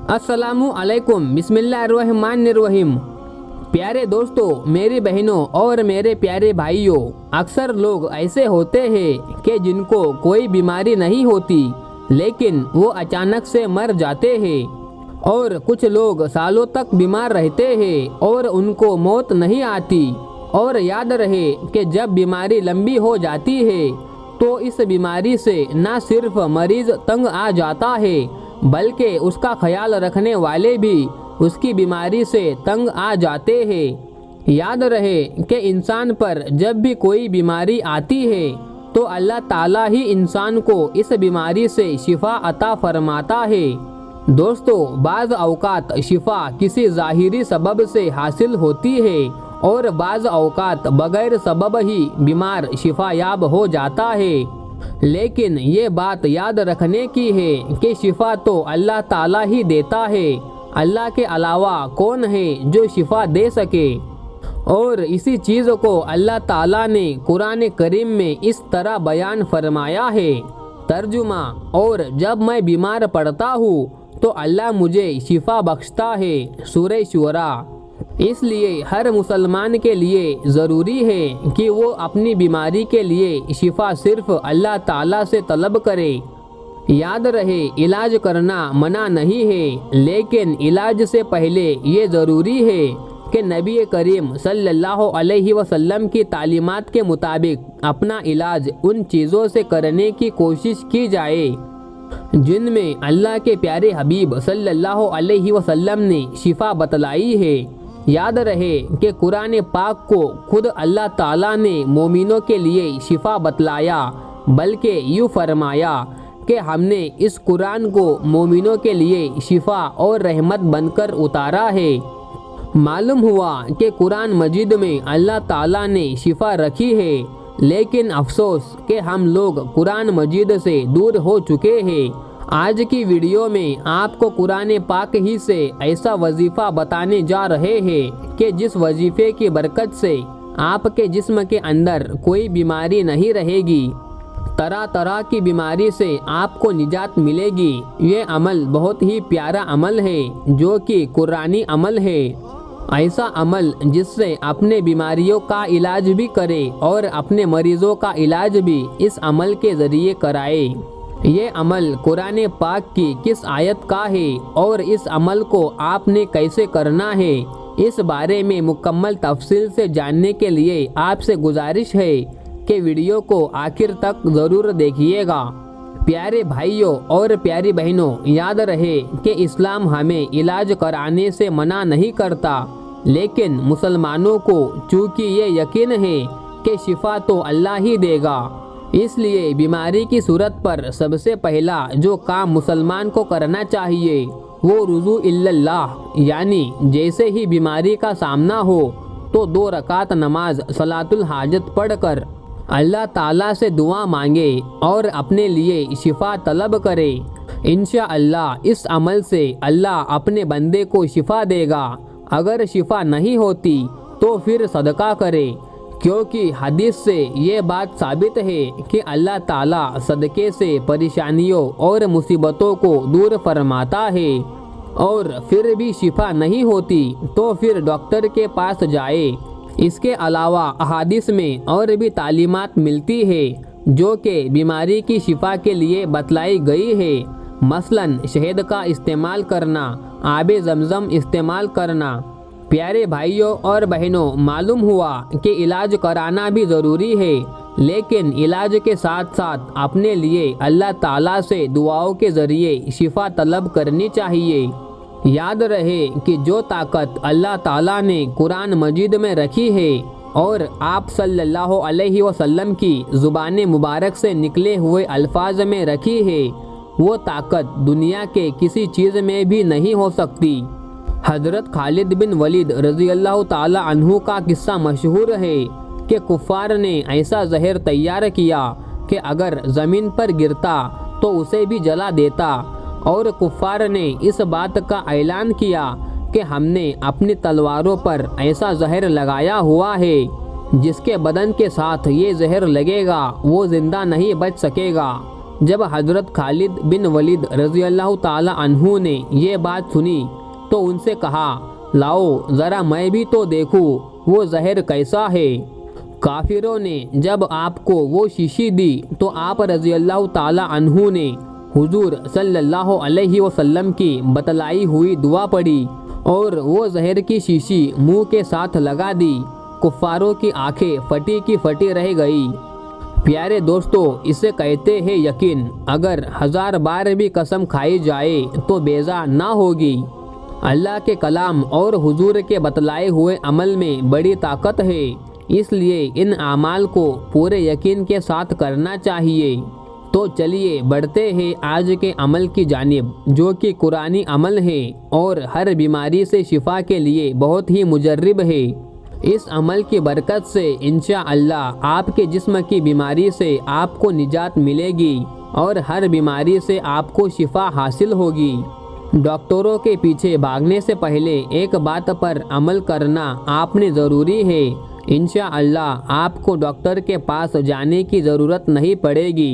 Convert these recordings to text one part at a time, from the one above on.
अस्सलामु अलैकुम बिस्मिल्लाहिर्रहमानिर्रहीम। प्यारे दोस्तों, मेरी बहनों और मेरे प्यारे भाइयों, अक्सर लोग ऐसे होते हैं कि जिनको कोई बीमारी नहीं होती लेकिन वो अचानक से मर जाते हैं, और कुछ लोग सालों तक बीमार रहते हैं और उनको मौत नहीं आती। और याद रहे कि जब बीमारी लंबी हो जाती है तो इस बीमारी से न सिर्फ मरीज तंग आ जाता है बल्कि उसका ख्याल रखने वाले भी उसकी बीमारी से तंग आ जाते हैं। याद रहे कि इंसान पर जब भी कोई बीमारी आती है तो अल्लाह ताला ही इंसान को इस बीमारी से शिफा अता फरमाता है। दोस्तों, बाज़ औकात शिफा किसी ज़ाहिरी सबब से हासिल होती है और बाज़ औकात बगैर सबब ही बीमार शिफायाब हो जाता है। लेकिन ये बात याद रखने की है कि शिफा तो अल्लाह ताला ही देता है। अल्लाह के अलावा कौन है जो शिफा दे सके। और इसी चीज़ को अल्लाह ताला ने कुरान करीम में इस तरह बयान फरमाया है। तर्जुमा: और जब मैं बीमार पड़ता हूँ तो अल्लाह मुझे शिफा बख्शता है। सूरह शूरा। इसलिए हर मुसलमान के लिए ज़रूरी है कि वो अपनी बीमारी के लिए शिफा सिर्फ अल्लाह ताला से तलब करे। याद रहे, इलाज करना मना नहीं है, लेकिन इलाज से पहले ये ज़रूरी है कि नबी करीम सल्लल्लाहु अलैहि वसल्लम की तालीमात के मुताबिक अपना इलाज उन चीज़ों से करने की कोशिश की जाए जिनमें अल्लाह के प्यारे हबीब सल्लल्लाहु अलैहि वसल्लम ने शिफा बतलाई है। याद रहे कि कुरान पाक को खुद अल्लाह ताला ने मोमिनों के लिए शिफा बतलाया, बल्कि यूँ फरमाया कि हमने इस कुरान को मोमिनों के लिए शिफा और रहमत बनकर उतारा है। मालूम हुआ कि कुरान मजीद में अल्लाह ताला ने शिफा रखी है, लेकिन अफसोस कि हम लोग कुरान मजीद से दूर हो चुके हैं। आज की वीडियो में आपको कुरान पाक ही से ऐसा वजीफ़ा बताने जा रहे हैं कि जिस वजीफ़े की बरकत से आपके जिस्म के अंदर कोई बीमारी नहीं रहेगी, तरह तरह की बीमारी से आपको निजात मिलेगी। ये अमल बहुत ही प्यारा अमल है जो कि कुरानी अमल है। ऐसा अमल जिससे अपने बीमारियों का इलाज भी करे और अपने मरीज़ों का इलाज भी इस अमल के ज़रिए कराए। ये अमल कुरान पाक की किस आयत का है और इस अमल को आपने कैसे करना है, इस बारे में मुकम्मल तफसील से जानने के लिए आपसे गुजारिश है कि वीडियो को आखिर तक ज़रूर देखिएगा। प्यारे भाइयों और प्यारी बहनों, याद रहे कि इस्लाम हमें इलाज कराने से मना नहीं करता, लेकिन मुसलमानों को चूँकि ये यकीन है कि शिफा तो अल्लाह ही देगा, इसलिए बीमारी की सूरत पर सबसे पहला जो काम मुसलमान को करना चाहिए वो रुजू इल्लल्लाह, यानी जैसे ही बीमारी का सामना हो तो 2 रकात नमाज सलातुल हाजत पढ़कर अल्लाह ताला से दुआ मांगे और अपने लिए शिफा तलब करे। इंशाअल्लाह इस अमल से अल्लाह अपने बंदे को शिफा देगा। अगर शिफा नहीं होती तो फिर सदका करे, क्योंकि हदीस से ये बात साबित है कि अल्लाह ताला सदक़े से परेशानियों और मुसीबतों को दूर फरमाता है। और फिर भी शिफा नहीं होती तो फिर डॉक्टर के पास जाए। इसके अलावा अहादीस में और भी तालीमात मिलती है जो कि बीमारी की शिफा के लिए बतलाई गई है। मसलन शहद का इस्तेमाल करना, आबे ज़मज़म इस्तेमाल करना। प्यारे भाइयों और बहनों, मालूम हुआ कि इलाज कराना भी ज़रूरी है, लेकिन इलाज के साथ साथ अपने लिए अल्लाह ताला से दुआओं के ज़रिए शिफा तलब करनी चाहिए। याद रहे कि जो ताकत अल्लाह ताला ने कुरान मजीद में रखी है और आप सल्लल्लाहु अलैहि वसल्लम की ज़ुबान मुबारक से निकले हुए अल्फाज में रखी है, वो ताकत दुनिया के किसी चीज़ में भी नहीं हो सकती। हज़रत खालिद बिन वलीद रज़ी अल्लाह ताला अन्हु का किस्सा मशहूर है कि कुफ़ार ने ऐसा जहर तैयार किया कि अगर ज़मीन पर गिरता तो उसे भी जला देता, और कुफ़ार ने इस बात का ऐलान किया कि हमने अपनी तलवारों पर ऐसा जहर लगाया हुआ है जिसके बदन के साथ ये जहर लगेगा वो ज़िंदा नहीं बच सकेगा। जब हजरत खालिद बिन वलीद रज़ी अल्लाह ताला अन्हु ने ये बात सुनी तो उनसे कहा, लाओ ज़रा मैं भी तो देखूं वो जहर कैसा है। काफिरों ने जब आपको वो शीशी दी तो आप रज़ी अल्लाह ताला अन्हु ने हुजूर सल्लल्लाहु अलैहि वसल्लम की बतलाई हुई दुआ पढ़ी और वो जहर की शीशी मुंह के साथ लगा दी। कुफ्फारों की आंखें फटी की फटी रह गई। प्यारे दोस्तों, इसे कहते हैं यकीन। अगर 1000 बार भी कसम खाई जाए तो बेजा ना होगी। अल्लाह के कलाम और हुजूर के बतलाए हुए अमल में बड़ी ताकत है, इसलिए इन आमाल को पूरे यकीन के साथ करना चाहिए। तो चलिए बढ़ते हैं आज के अमल की जानिब, जो कि कुरानी अमल है और हर बीमारी से शिफा के लिए बहुत ही मुजर्रिब है। इस अमल की बरकत से इंशाअल्लाह आपके जिस्म की बीमारी से आपको निजात मिलेगी और हर बीमारी से आपको शिफा हासिल होगी। डॉक्टरों के पीछे भागने से पहले एक बात पर अमल करना आपने ज़रूरी है। इंशाअल्लाह आपको डॉक्टर के पास जाने की ज़रूरत नहीं पड़ेगी।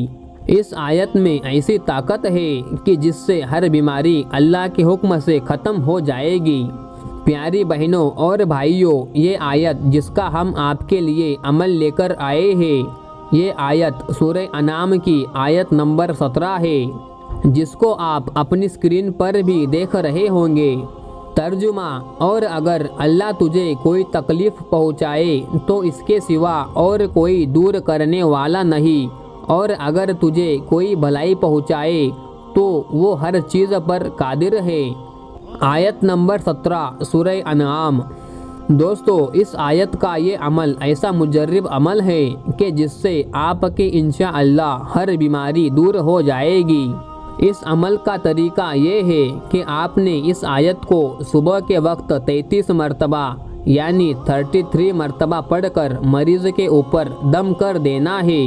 इस आयत में ऐसी ताकत है कि जिससे हर बीमारी अल्लाह के हुक्म से ख़त्म हो जाएगी। प्यारी बहनों और भाइयों, ये आयत जिसका हम आपके लिए अमल लेकर आए हैं, ये आयत सूरह अनाम की आयत नंबर 17 है, जिसको आप अपनी स्क्रीन पर भी देख रहे होंगे। तर्जुमा, और अगर अल्लाह तुझे कोई तकलीफ़ पहुँचाए तो इसके सिवा और कोई दूर करने वाला नहीं, और अगर तुझे कोई भलाई पहुँचाए तो वो हर चीज़ पर कादिर है। आयत नंबर 17 सूरह अनाम। दोस्तों, इस आयत का ये अमल ऐसा मुजर्रिब अमल है कि जिससे आपकी इंशाअल्लाह हर बीमारी दूर हो जाएगी। इस अमल का तरीका ये है कि आपने इस आयत को सुबह के वक्त 33 मरतबा यानी 33 मरतबा पढ़कर मरीज़ के ऊपर दम कर देना है।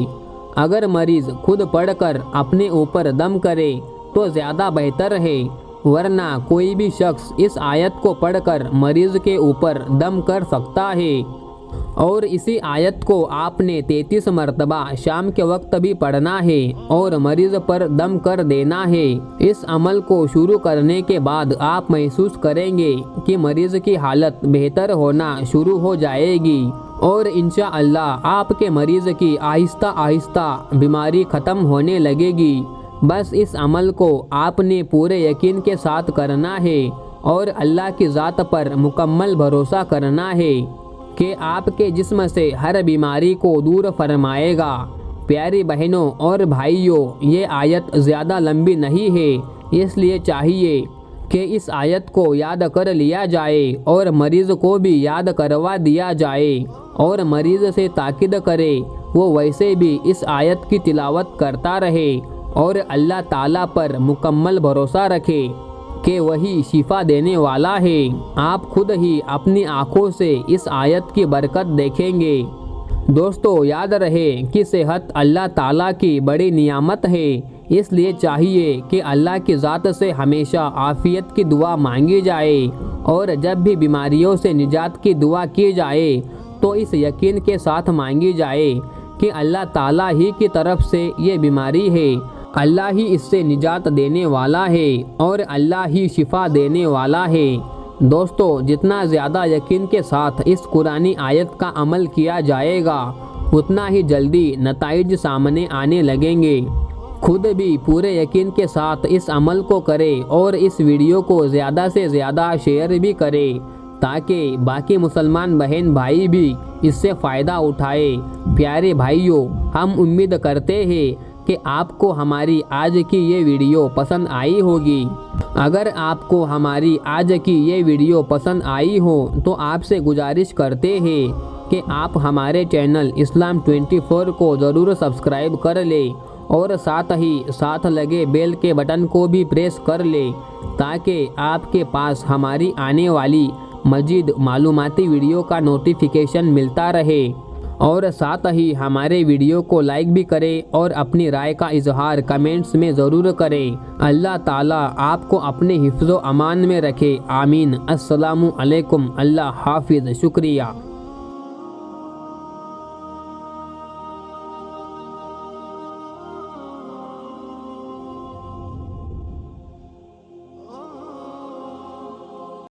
अगर मरीज़ खुद पढ़कर अपने ऊपर दम करे तो ज़्यादा बेहतर है, वरना कोई भी शख्स इस आयत को पढ़कर मरीज़ के ऊपर दम कर सकता है। और इसी आयत को आपने 33 मरतबा शाम के वक्त भी पढ़ना है और मरीज़ पर दम कर देना है। इस अमल को शुरू करने के बाद आप महसूस करेंगे कि मरीज़ की हालत बेहतर होना शुरू हो जाएगी और इंशाअल्लाह आपके मरीज़ की आहिस्ता आहिस्ता बीमारी ख़त्म होने लगेगी। बस इस अमल को आपने पूरे यकीन के साथ करना है और अल्लाह की ज़ात पर मुकम्मल भरोसा करना है कि आपके जिस्म से हर बीमारी को दूर फरमाएगा। प्यारी बहनों और भाइयों, ये आयत ज़्यादा लंबी नहीं है, इसलिए चाहिए कि इस आयत को याद कर लिया जाए और मरीज़ को भी याद करवा दिया जाए और मरीज़ से ताकीद करे वो वैसे भी इस आयत की तिलावत करता रहे और अल्लाह ताला पर मुकम्मल भरोसा रखे कि वही शिफा देने वाला है। आप खुद ही अपनी आँखों से इस आयत की बरकत देखेंगे। दोस्तों, याद रहे कि सेहत अल्लाह ताला की बड़ी नियामत है, इसलिए चाहिए कि अल्लाह की ज़ात से हमेशा आफ़ियत की दुआ मांगी जाए और जब भी बीमारियों से निजात की दुआ की जाए तो इस यकीन के साथ मांगी जाए कि अल्लाह ताला ही की तरफ से ये बीमारी है, अल्लाह ही इससे निजात देने वाला है और अल्लाह ही शिफा देने वाला है। दोस्तों, जितना ज़्यादा यकीन के साथ इस कुरानी आयत का अमल किया जाएगा उतना ही जल्दी नताइज सामने आने लगेंगे। खुद भी पूरे यकीन के साथ इस अमल को करें और इस वीडियो को ज़्यादा से ज़्यादा शेयर भी करें ताकि बाकी मुसलमान बहन भाई भी इससे फ़ायदा उठाए। प्यारे भाइयों, हम उम्मीद करते हैं कि आपको हमारी आज की ये वीडियो पसंद आई होगी। अगर आपको हमारी आज की ये वीडियो पसंद आई हो तो आपसे गुजारिश करते हैं कि आप हमारे चैनल इस्लाम 24 को ज़रूर सब्सक्राइब कर लें और साथ ही साथ लगे बेल के बटन को भी प्रेस कर लें ताकि आपके पास हमारी आने वाली मज़ीद मालूमाती वीडियो का नोटिफिकेशन मिलता रहे। और साथ ही हमारे वीडियो को लाइक भी करें और अपनी राय का इजहार कमेंट्स में ज़रूर करें। अल्लाह ताला आपको अपने हिफ्ज़ो अमान में रखे। आमीन। अस्सलामु अलैकुम। अल्लाह हाफिज़। शुक्रिया।